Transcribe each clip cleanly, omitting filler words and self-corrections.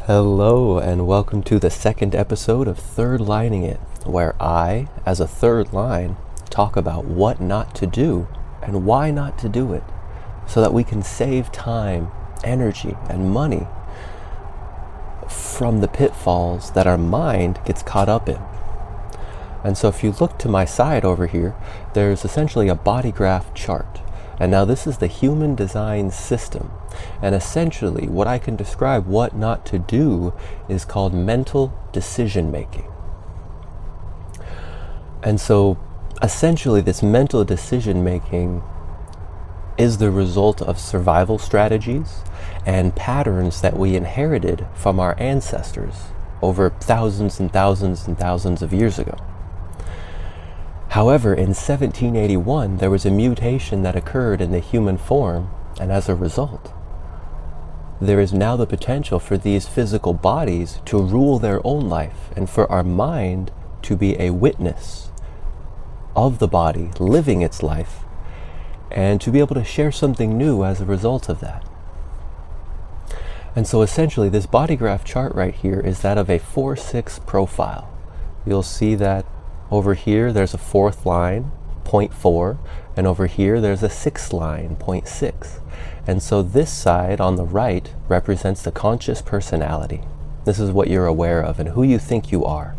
Hello and welcome to the second episode of Third Lining It, where I, as a third line, talk about what not to do and why not to do it, so that we can save time, energy, and money from the pitfalls that our mind gets caught up in. And so if you look to my side over here, there's essentially a body graph chart. And now this is the human design system. And essentially what I can describe what not to do is called mental decision making. And so essentially this mental decision making is the result of survival strategies and patterns that we inherited from our ancestors over thousands and thousands and thousands of years ago. However, in 1781, there was a mutation that occurred in the human form, and as a result, there is now the potential for these physical bodies to rule their own life, and for our mind to be a witness of the body living its life, and to be able to share something new as a result of that. And so essentially, this body graph chart right here is that of a 4-6 profile. You'll see that over here, there's a 4th line, 0.4, and over here, there's a 6th line, 0.6. And so this side on the right represents the conscious personality. This is what you're aware of and who you think you are.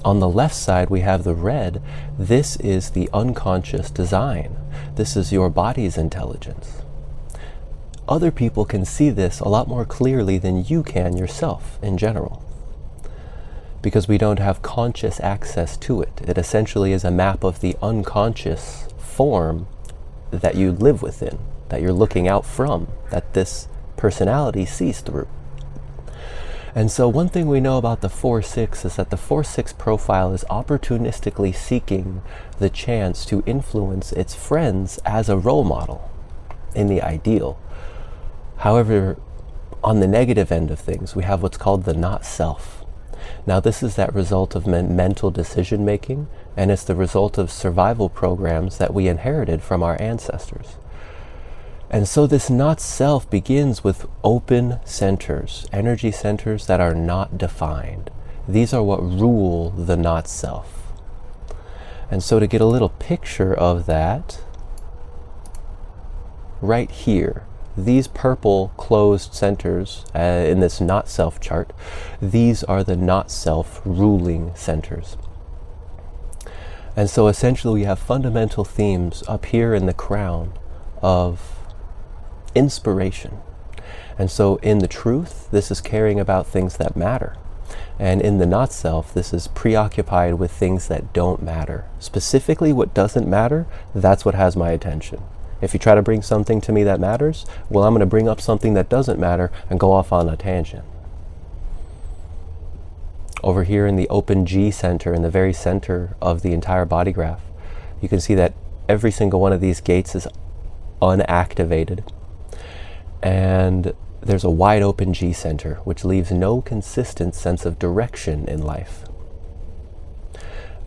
On the left side, we have the red. This is the unconscious design. This is your body's intelligence. Other people can see this a lot more clearly than you can yourself in general, because we don't have conscious access to it. It essentially is a map of the unconscious form that you live within, that you're looking out from, that this personality sees through. And so one thing we know about the 4-6 is that the 4-6 profile is opportunistically seeking the chance to influence its friends as a role model in the ideal. However, on the negative end of things, we have what's called the not self. Now this is that result of mental decision making, and it's the result of survival programs that we inherited from our ancestors. And so this not self begins with open centers, energy centers that are not defined. These are what rule the not self. And so to get a little picture of that, right here, these purple closed centers in this not self chart, these are the not self ruling centers. And so essentially we have fundamental themes up here in the crown of inspiration. And so in the truth, this is caring about things that matter. And in the not self, this is preoccupied with things that don't matter. Specifically what doesn't matter, that's what has my attention. If you try to bring something to me that matters, well, I'm going to bring up something that doesn't matter and go off on a tangent. Over here in the open G center, in the very center of the entire body graph, you can see that every single one of these gates is unactivated. And there's a wide open G center, which leaves no consistent sense of direction in life.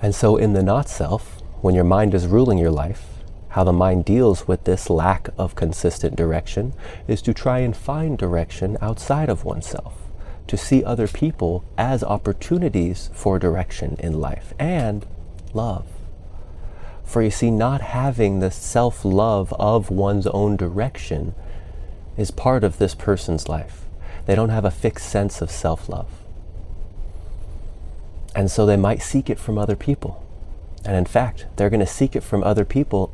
And so in the not self, when your mind is ruling your life, how the mind deals with this lack of consistent direction is to try and find direction outside of oneself, to see other people as opportunities for direction in life and love. For you see, not having the self-love of one's own direction is part of this person's life. They don't have a fixed sense of self-love. And so they might seek it from other people. And in fact, they're going to seek it from other people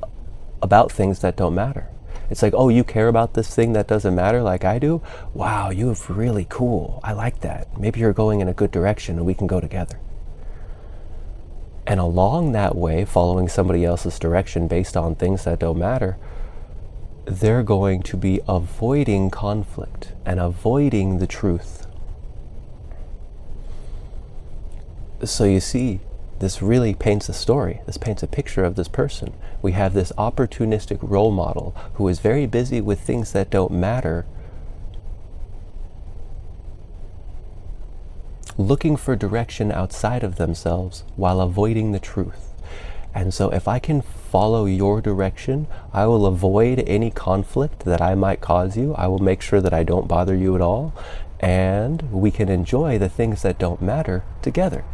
about things that don't matter. It's like, oh, you care about this thing that doesn't matter like I do? Wow, you're really cool. I like that. Maybe you're going in a good direction and we can go together. And along that way, following somebody else's direction based on things that don't matter, they're going to be avoiding conflict and avoiding the truth. So you see, this really paints a story. This paints a picture of this person. We have this opportunistic role model who is very busy with things that don't matter, looking for direction outside of themselves while avoiding the truth. And so if I can follow your direction, I will avoid any conflict that I might cause you. I will make sure that I don't bother you at all. and we can enjoy the things that don't matter together.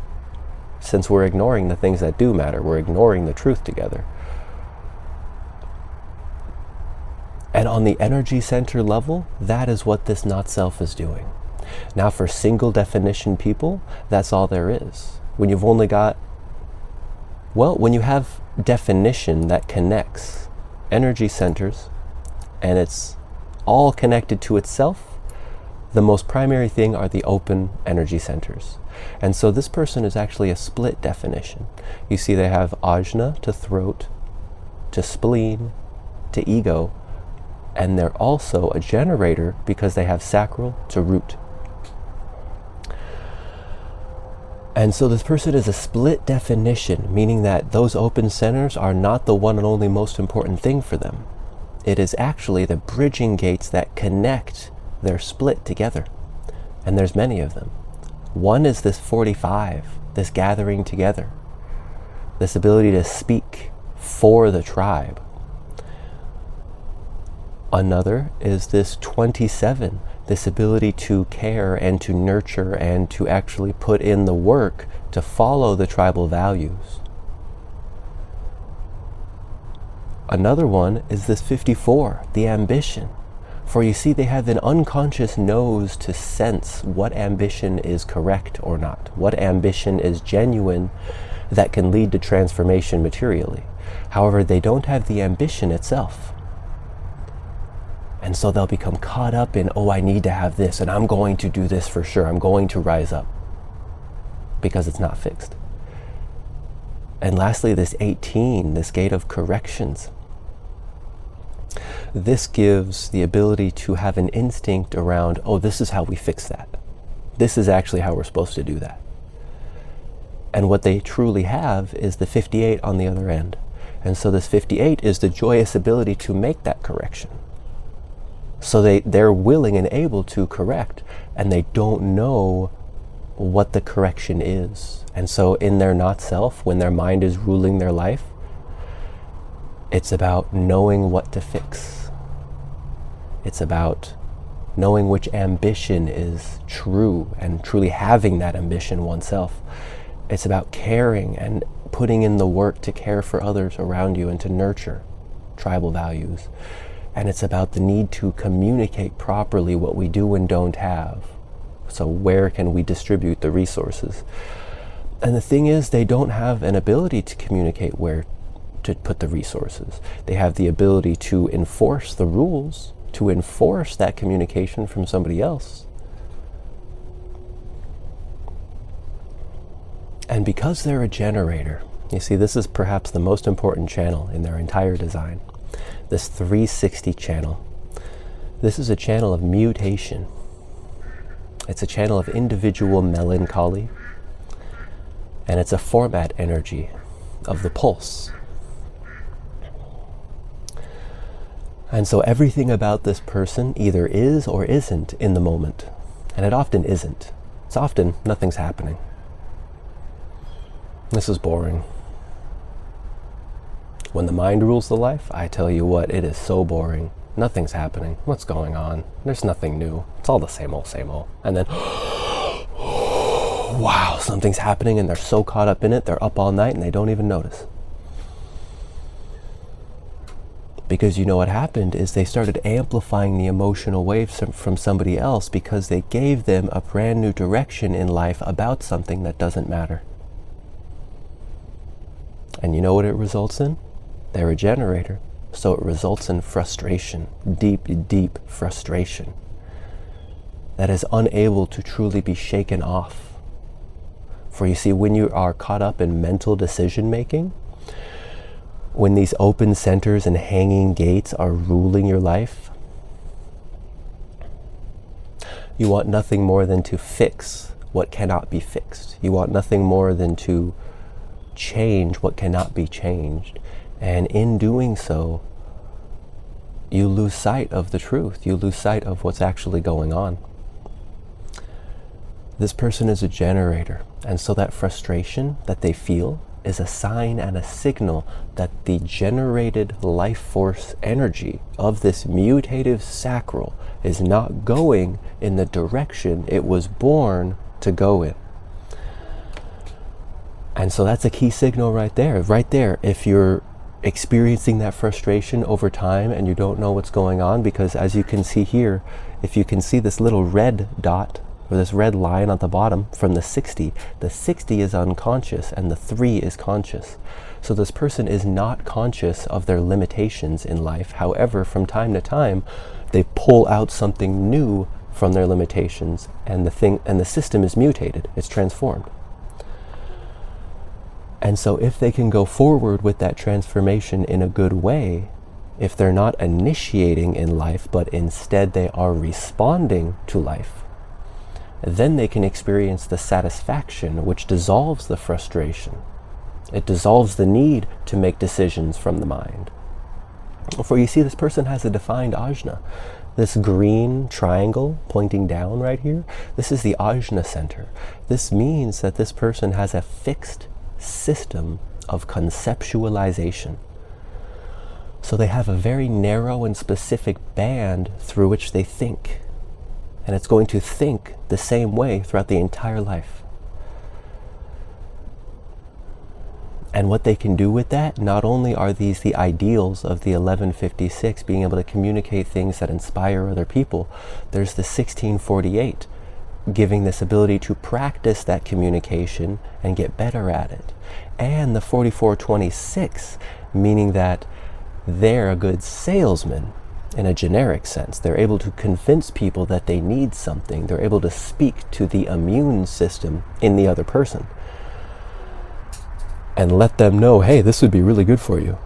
Since we're ignoring the things that do matter, we're ignoring the truth together. And on the energy center level, that is what this not-self is doing. Now for single definition people, that's all there is. When you've only got, well, when you have definition that connects energy centers, and it's all connected to itself, the most primary thing are the open energy centers. And so this person is actually a split definition. You see they have ajna to throat, to spleen, to ego, and they're also a generator because they have sacral to root. And so this person is a split definition, meaning that those open centers are not the one and only most important thing for them. It is actually the bridging gates that connect their split together. And there's many of them. One is this 45, this gathering together, this ability to speak for the tribe. Another is this 27, this ability to care and to nurture and to actually put in the work to follow the tribal values. Another one is this 54, the ambition. For you see, they have an unconscious nose to sense what ambition is correct or not, what ambition is genuine that can lead to transformation materially. However, they don't have the ambition itself. And so they'll become caught up in, oh, I need to have this, and I'm going to do this for sure. I'm going to rise up. Because it's not fixed. And lastly, this 18, this gate of corrections. This gives the ability to have an instinct around, oh, this is how we fix that. This is actually how we're supposed to do that. And what they truly have is the 58 on the other end. And so this 58 is the joyous ability to make that correction. So they're willing and able to correct, and they don't know what the correction is. And so in their not self, when their mind is ruling their life, it's about knowing what to fix. It's about knowing which ambition is true and truly having that ambition oneself. It's about caring and putting in the work to care for others around you and to nurture tribal values. And it's about the need to communicate properly what we do and don't have. So where can we distribute the resources? And the thing is, they don't have an ability to communicate where to put the resources. They have the ability to enforce the rules, to enforce that communication from somebody else. And because they're a generator, you see, this is perhaps the most important channel in their entire design. This 360 channel. This is a channel of mutation. It's a channel of individual melancholy. And it's a format energy of the pulse. And so everything about this person either is or isn't in the moment. And it often isn't. It's often nothing's happening. This is boring. When the mind rules the life, I tell you what, it is so boring. Nothing's happening. What's going on? There's nothing new. It's all the same old, same old. And then, wow, something's happening, and they're so caught up in it, they're up all night and they don't even notice. Because you know what happened is they started amplifying the emotional waves from somebody else because they gave them a brand new direction in life about something that doesn't matter. And you know what it results in? They're a generator, so it results in frustration, deep, deep frustration that is unable to truly be shaken off. For you see, when you are caught up in mental decision making, when these open centers and hanging gates are ruling your life, you want nothing more than to fix what cannot be fixed. You want nothing more than to change what cannot be changed. And in doing so, you lose sight of the truth. You lose sight of what's actually going on. This person is a generator. And so that frustration that they feel is a sign and a signal that the generated life force energy of this mutative sacral is not going in the direction it was born to go in. And so that's a key signal right there. Right there, if you're experiencing that frustration over time and you don't know what's going on, because as you can see here, if you can see this little red dot or this red line at the bottom from the 60 is unconscious and the 3 is conscious. So this person is not conscious of their limitations in life. However, from time to time, they pull out something new from their limitations, and the system is mutated, it's transformed. And so if they can go forward with that transformation in a good way, if they're not initiating in life, but instead they are responding to life, then they can experience the satisfaction which dissolves the frustration. It dissolves the need to make decisions from the mind. For you see, this person has a defined ajna. This green triangle pointing down right here, this is the ajna center. This means that this person has a fixed system of conceptualization. So they have a very narrow and specific band through which they think. And it's going to think the same way throughout the entire life. And what they can do with that, not only are these the ideals of the 1156, being able to communicate things that inspire other people, there's the 1648, giving this ability to practice that communication and get better at it. And the 4426, meaning that they're a good salesman in a generic sense. They're able to convince people that they need something. They're able to speak to the immune system in the other person and let them know, hey, this would be really good for you.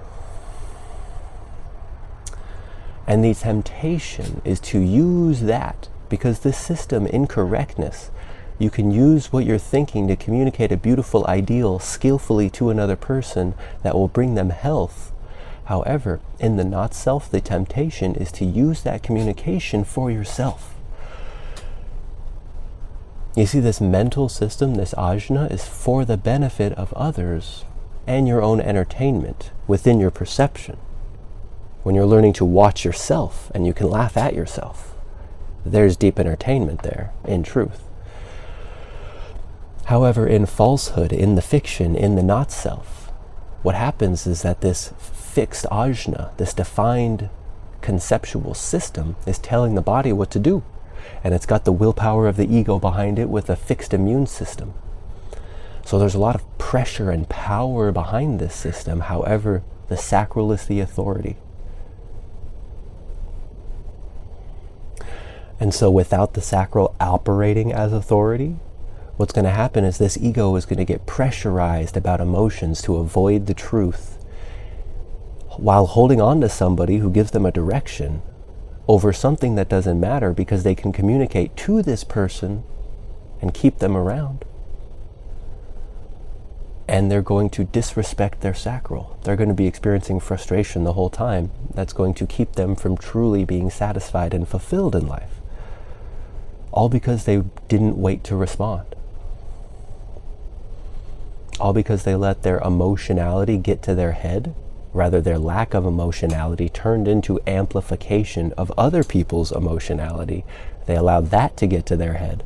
And the temptation is to use that, because this system, incorrectness, you can use what you're thinking to communicate a beautiful ideal skillfully to another person that will bring them health. However, in the not-self, the temptation is to use that communication for yourself. You see, this mental system, this ajna, is for the benefit of others and your own entertainment within your perception. When you're learning to watch yourself and you can laugh at yourself, there's deep entertainment there, in truth. However, in falsehood, in the fiction, in the not-self, what happens is that this fixed ajna, this defined conceptual system, is telling the body what to do. And it's got the willpower of the ego behind it with a fixed immune system. So there's a lot of pressure and power behind this system. However, the sacral is the authority. And so without the sacral operating as authority, what's going to happen is this ego is going to get pressurized about emotions to avoid the truth, while holding on to somebody who gives them a direction over something that doesn't matter, because they can communicate to this person and keep them around. And they're going to disrespect their sacral. They're going to be experiencing frustration the whole time. That's going to keep them from truly being satisfied and fulfilled in life. All because they didn't wait to respond. All because they let their emotionality get to their head. Rather, their lack of emotionality turned into amplification of other people's emotionality. They allowed that to get to their head.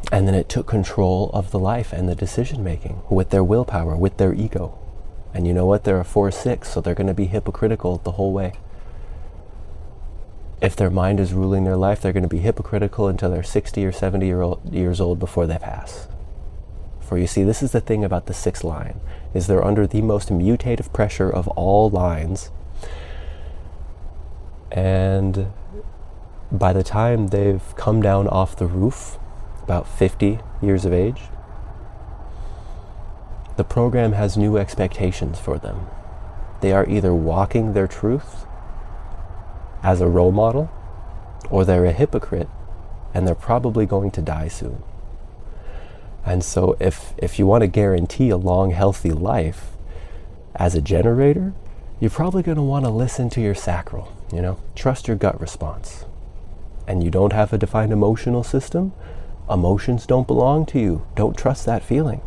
And then it took control of the life and the decision making with their willpower, with their ego. And you know what? They're a 4-6, so they're going to be hypocritical the whole way. If their mind is ruling their life, they're going to be hypocritical until they're 60 or 70 years old before they pass. For you see, this is the thing about the 6th line, is they're under the most mutative pressure of all lines. And by the time they've come down off the roof, about 50 years of age, the program has new expectations for them. They are either walking their truth as a role model, or they're a hypocrite, and they're probably going to die soon. And so if you want to guarantee a long, healthy life as a generator, you're probably going to want to listen to your sacral, trust your gut response. And you don't have a defined emotional system, Emotions don't belong to you. Don't trust that feeling.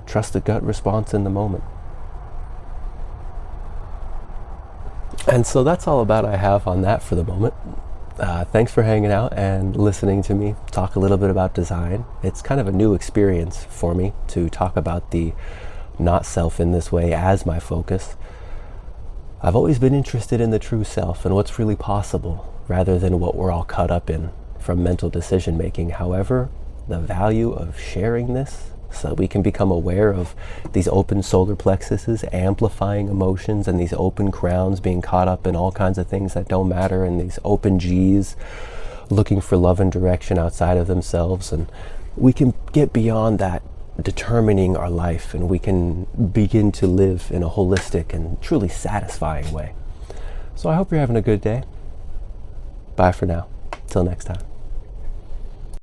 Trust the gut response in the moment. And so that's all about I have on that for the moment. Thanks for hanging out and listening to me talk a little bit about design. It's kind of a new experience for me to talk about the not self in this way as my focus. I've always been interested in the true self and what's really possible, rather than what we're all caught up in from mental decision making. However, the value of sharing this so that we can become aware of these open solar plexuses amplifying emotions, and these open crowns being caught up in all kinds of things that don't matter, and these open G's looking for love and direction outside of themselves. And we can get beyond that determining our life, and we can begin to live in a holistic and truly satisfying way. So I hope you're having a good day. Bye for now. Till next time.